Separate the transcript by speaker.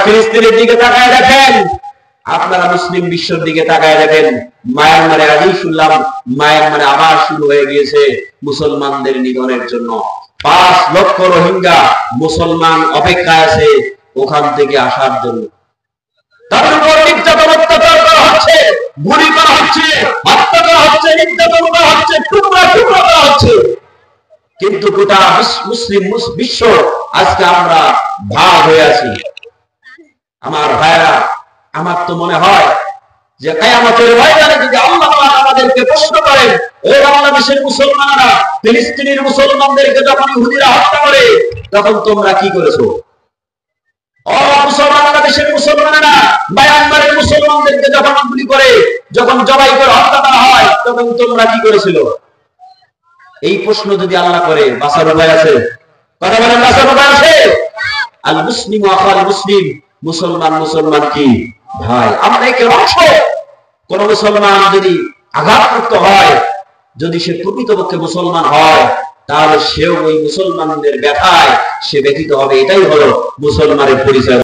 Speaker 1: ফিলিস্তিনের দিকে তাকায় দেখেন, আপনারা মুসলিম বিশ্বের দিকে তাকায় দেখেন, মায়ানমারে আগেই শুনলাম মায়ানমারে আবার শুরু হয়ে গিয়েছে মুসলমানদের নিধনের জন্য। 5 লক্ষ রোহিঙ্গা মুসলমান অপেক্ষায় আছে ওখান থেকে আসার জন্য। তাদের উপর নির্যাতন অত্যাচার করা হচ্ছে, গুলি করা হচ্ছে, হত্যা করা হচ্ছে, নির্যাতন করা হচ্ছে, টুকরা টুকরা করা হচ্ছে। কিন্তু গোটা মুসলিম বিশ্ব আজকে আমরা ভাগ হয়ে আছি। আমার ভাইরা, আমার তো মনে হয় যে কিয়ামতের ময়দানে যদি আল্লাহ তাআলা আমাদেরকে প্রশ্ন করেন, ও বাংলাদেশের মুসলমানরা ফিলিস্তিনের মুসলমানদেরকে যখন ইহুদিরা হত্যা করে তখন তোমরা কি করেছো? ও বাংলাদেশের মুসলমানেরা মায়ানমারের মুসলমানদেরকে যখন গুলি করে, যখন জবাই করে হত্যা করা হয় তখন তোমরা কি করেছিল? এই প্রশ্ন যদি আল্লাহ করে, বাঁচার উপায় আছে? কথা বলেন, বাঁচার উপায় আছে? আল মুসলিম আখাল মুসলিম, মুসলমান মুসলমান কি ভাই, আমরা একে অংশ। কোন মুসলমান যদি আঘাতপ্রাপ্ত হয়, যদি সে প্রকৃতপক্ষে মুসলমান হয়, তাহলে সেও ওই মুসলমানদের ব্যথায় সে ব্যথিত হবে। এটাই হলো মুসলমানের পরিচয়।